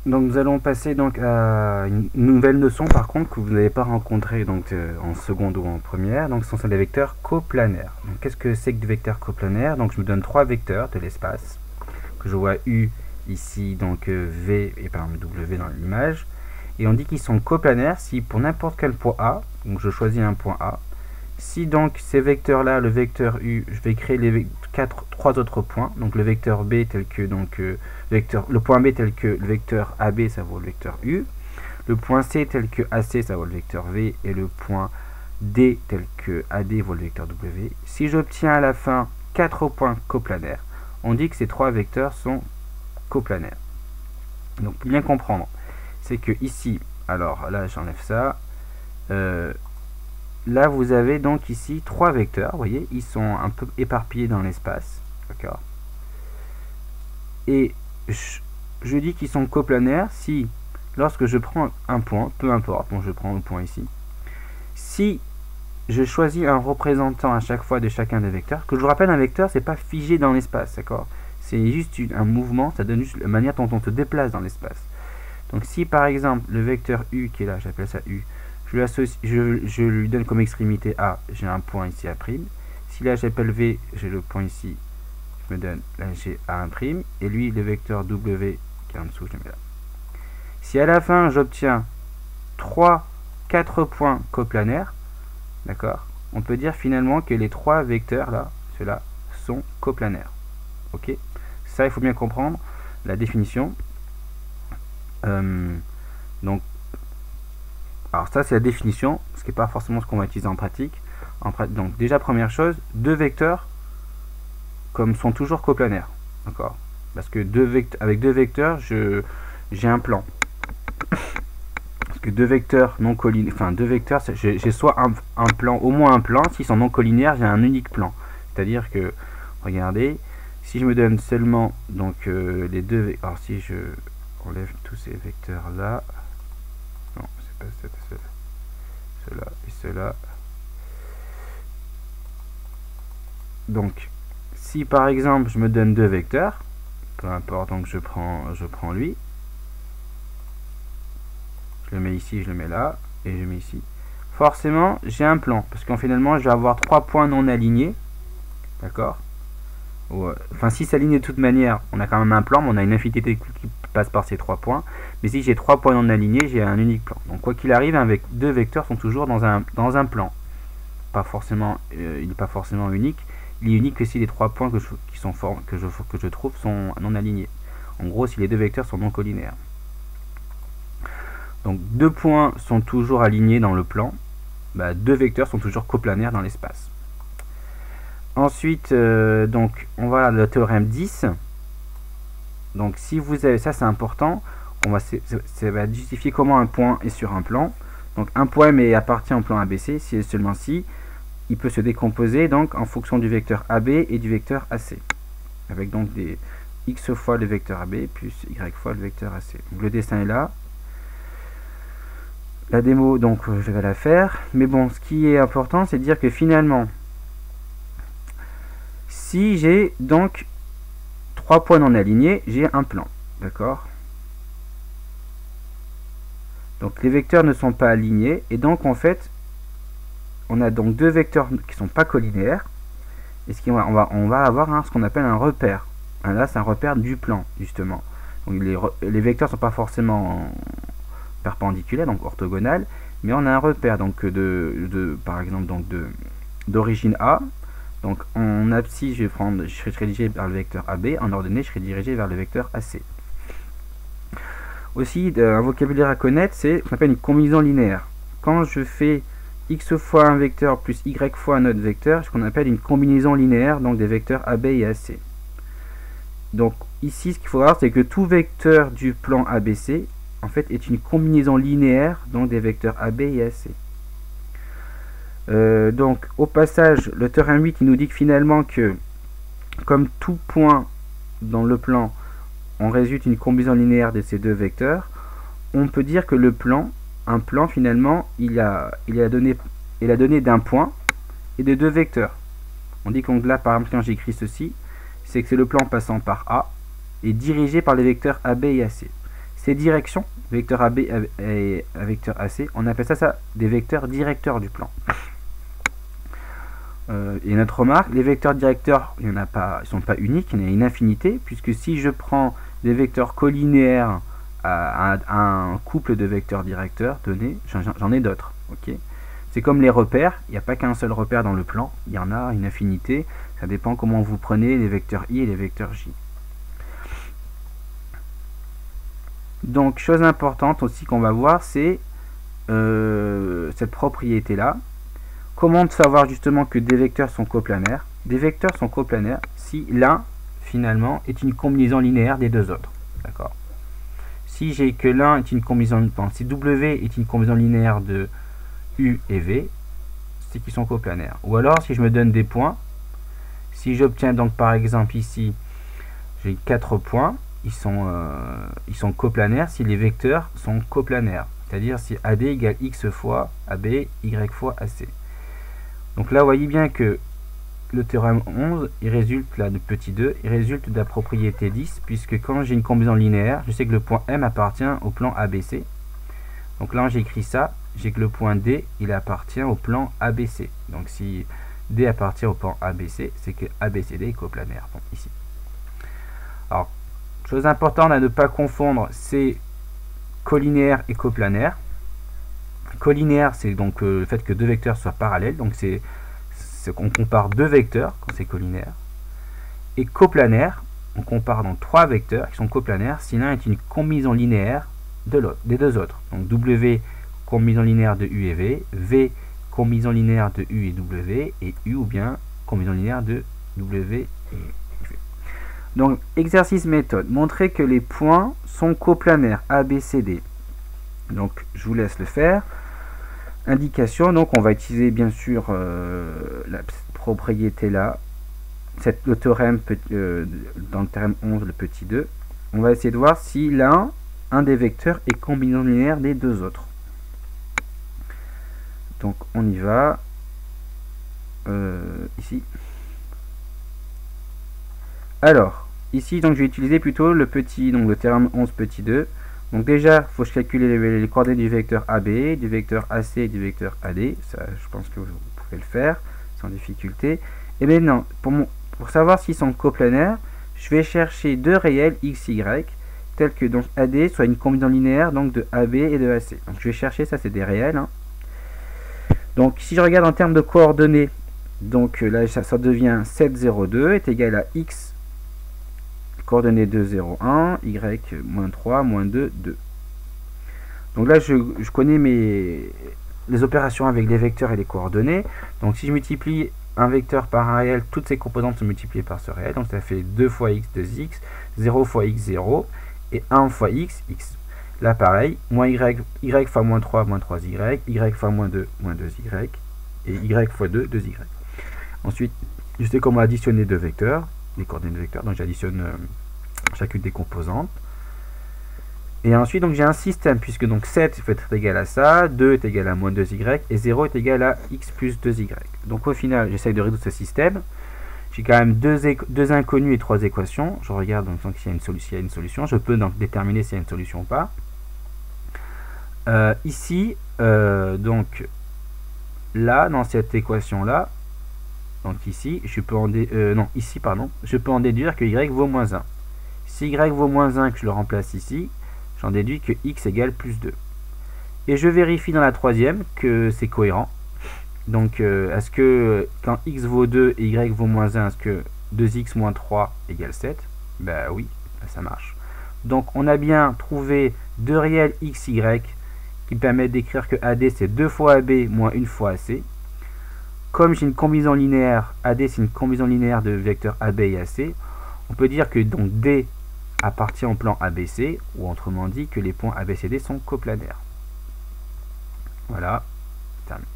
Donc nous allons passer donc à une nouvelle notion par contre que vous n'avez pas rencontrée donc en seconde ou en première. Donc ce sont les vecteurs coplanaires. Qu'est-ce que c'est que des vecteurs coplanaires? Donc je me donne trois vecteurs de l'espace que je vois U ici, donc V et par exemple W dans l'image, et on dit qu'ils sont coplanaires si pour n'importe quel point A, donc je choisis un point A, si donc ces vecteurs là, le vecteur U, je vais créer les trois autres points, donc le vecteur B tel que donc le point B tel que le vecteur AB, ça vaut le vecteur U, le point C tel que AC, ça vaut le vecteur V, et le point D tel que AD vaut le vecteur W. Si j'obtiens à la fin 4 points coplanaires, on dit que ces trois vecteurs sont coplanaires. Donc pour bien comprendre, c'est que ici, alors là j'enlève ça, là vous avez donc ici trois vecteurs, vous voyez, ils sont un peu éparpillés dans l'espace, d'accord. Et je dis qu'ils sont coplanaires si, lorsque je prends un point, peu importe, bon je prends le point ici, si je choisis un représentant à chaque fois de chacun des vecteurs, que je vous rappelle, un vecteur c'est pas figé dans l'espace, d'accord, c'est juste un mouvement, ça donne juste la manière dont on se déplace dans l'espace. Donc si par exemple le vecteur U qui est là, j'appelle ça U, je lui donne comme extrémité A, j'ai un point ici A'. Si là j'appelle V, j'ai le point ici, je me donne, là j'ai A1', et lui le vecteur W qui est en dessous, je le mets là. Si à la fin j'obtiens 4 points coplanaires, d'accord, on peut dire finalement que les trois vecteurs là, ceux-là, sont coplanaires. Ok, ça il faut bien comprendre la définition. Donc, alors ça c'est la définition, ce qui n'est pas forcément ce qu'on va utiliser en pratique. Donc déjà première chose, deux vecteurs comme sont toujours coplanaires, d'accord, parce que avec deux vecteurs j'ai un plan. Parce que deux vecteurs non collinaires, enfin deux vecteurs, j'ai soit un plan, au moins un plan, s'ils sont non collinaires, j'ai un unique plan. C'est-à-dire que, regardez, si je me donne seulement donc les deux, alors si je enlève tous ces vecteurs là, non c'est pas ceux-là et ceux-là, donc si par exemple je me donne deux vecteurs, peu importe, donc je prends lui, je le mets ici, je le mets là, et je mets ici, forcément j'ai un plan, parce qu'en finalement je vais avoir 3 points non alignés, d'accord. Enfin si ça aligne de toute manière, on a quand même un plan, mais on a une infinité qui passe par ces 3 points, mais si j'ai 3 points non alignés, j'ai un unique plan. Donc quoi qu'il arrive, avec deux vecteurs sont toujours dans un plan. Pas forcément, il n'est pas forcément unique, il est unique que si les 3 points que je trouve sont non alignés. En gros, si les deux vecteurs sont non collinaires. Donc deux points sont toujours alignés dans le plan, deux vecteurs sont toujours coplanaires dans l'espace. Ensuite, donc on va le théorème 10. Donc si vous avez, ça c'est important, ça va justifier comment un point est sur un plan. Donc un point mais appartient au plan ABC, si et seulement si il peut se décomposer donc en fonction du vecteur AB et du vecteur AC, avec donc des x fois le vecteur AB plus y fois le vecteur AC. Donc le dessin est là. La démo, donc je vais la faire, mais bon, ce qui est important, c'est de dire que finalement, si j'ai donc 3 points non alignés, j'ai un plan, d'accord. Donc les vecteurs ne sont pas alignés, et donc en fait, on a donc deux vecteurs qui ne sont pas collinaires, et on va avoir ce qu'on appelle un repère. Là, c'est un repère du plan, justement. Donc les vecteurs ne sont pas forcément perpendiculaire, donc orthogonale, mais on a un repère donc par exemple donc d'origine A. Donc en abscisse, je serai dirigé vers le vecteur AB, en ordonnée, je serai dirigé vers le vecteur AC. Aussi, un vocabulaire à connaître, c'est ce qu'on appelle une combinaison linéaire. Quand je fais x fois un vecteur plus y fois un autre vecteur, ce qu'on appelle une combinaison linéaire, donc des vecteurs AB et AC. Donc ici, ce qu'il faut voir, c'est que tout vecteur du plan ABC en fait est une combinaison linéaire donc des vecteurs AB et AC. Donc au passage, le théorème 8 il nous dit que finalement que comme tout point dans le plan on résulte une combinaison linéaire de ces deux vecteurs, on peut dire que le plan, un plan finalement il a donné d'un point et de deux vecteurs. On dit que là par exemple quand j'écris ceci, c'est que c'est le plan passant par A et dirigé par les vecteurs AB et AC. ces directions, vecteur AB et vecteur AC, on appelle ça des vecteurs directeurs du plan. Et notre remarque, les vecteurs directeurs, il y en a pas, ils ne sont pas uniques, il y en a une infinité, puisque si je prends des vecteurs collinéaires à un couple de vecteurs directeurs donné, j'en ai d'autres. Okay, c'est comme les repères, il n'y a pas qu'un seul repère dans le plan, il y en a une infinité, ça dépend comment vous prenez les vecteurs I et les vecteurs J. Donc, chose importante aussi qu'on va voir, c'est cette propriété-là. Comment savoir justement que des vecteurs sont coplanaires? Des vecteurs sont coplanaires si l'un, finalement, est une combinaison linéaire des deux autres. D'accord? Si j'ai que l'un est une combinaison, si W est une combinaison linéaire de U et V, c'est qu'ils sont coplanaires. Ou alors, si je me donne des points, si j'obtiens donc par exemple ici, j'ai 4 points, ils sont coplanaires si les vecteurs sont coplanaires. C'est-à-dire si AD égale X fois AB, Y fois AC. Donc là, vous voyez bien que le théorème 11, il résulte là de petit 2, il résulte de la propriété 10, puisque quand j'ai une combinaison linéaire, je sais que le point M appartient au plan ABC. Donc là, j'ai écrit ça, j'ai que le point D, il appartient au plan ABC. Donc si D appartient au plan ABC, c'est que ABCD est coplanaire. Bon, ici. Alors, chose importante à ne pas confondre, c'est collinéaire et coplanaire. Collinéaire, c'est donc le fait que deux vecteurs soient parallèles, donc c'est qu'on compare deux vecteurs quand c'est collinaire. Et coplanaire, on compare donc trois vecteurs qui sont coplanaires si l'un est une combinaison linéaire des deux autres. Donc W, combinaison linéaire de U et V, V, combinaison linéaire de U et W, et U ou bien combinaison linéaire de W et V. Donc, exercice méthode, montrer que les points sont coplanaires, A, B, C, D. Donc, je vous laisse le faire. Indication, donc on va utiliser bien sûr la propriété là, le théorème dans le théorème 11, le petit 2. On va essayer de voir si l'un, un des vecteurs est combinaison linéaire des deux autres. Donc on y va. Ici. Alors, ici donc je vais utiliser plutôt le petit, donc le théorème 11 petit 2. Donc déjà, il faut que je calcule les coordonnées du vecteur AB, du vecteur AC et du vecteur AD. Ça, je pense que vous pouvez le faire sans difficulté. Et maintenant, pour savoir s'ils sont coplanaires, je vais chercher deux réels x, y, tels que donc AD soit une combinaison linéaire donc de AB et de AC. Donc je vais chercher, ça c'est des réels. Hein. Donc si je regarde en termes de coordonnées, donc là ça devient 7, 0, 2 est égal à x coordonnées 2, 0, 1, y, moins 3, moins 2, 2. Donc là, je connais les opérations avec les vecteurs et les coordonnées. Donc si je multiplie un vecteur par un réel, toutes ses composantes sont multipliées par ce réel. Donc ça fait 2 fois x, 2x, 0 fois x, 0, et 1 fois x, x. Là, pareil, moins y fois moins 3, moins 3y, y fois moins 2, moins 2y, et y fois 2, 2y. Ensuite, je sais comment additionner deux vecteurs, les coordonnées de vecteurs, donc j'additionne chacune des composantes. Et ensuite, donc j'ai un système, puisque donc 7 peut être égal à ça, 2 est égal à moins 2y, et 0 est égal à x plus 2y. Donc au final, j'essaye de résoudre ce système. J'ai quand même deux inconnus et trois équations. Je regarde donc s'il y a une solution. Je peux donc déterminer s'il y a une solution ou pas. Ici, donc là, dans cette équation-là, donc ici, je peux en déduire que y vaut moins 1. Si y vaut moins 1 que je le remplace ici, j'en déduis que x égale plus 2. Et je vérifie dans la troisième que c'est cohérent. Donc, est-ce que quand x vaut 2 et y vaut moins 1, est-ce que 2x moins 3 égale 7? Ben oui, ça marche. Donc, on a bien trouvé deux réels x, y qui permettent d'écrire que AD c'est 2 fois AB moins 1 fois AC. Comme j'ai une combinaison linéaire, AD c'est une combinaison linéaire de vecteurs AB et AC, on peut dire que donc D appartient au plan ABC, ou autrement dit que les points ABCD sont coplanaires. Voilà, terminé.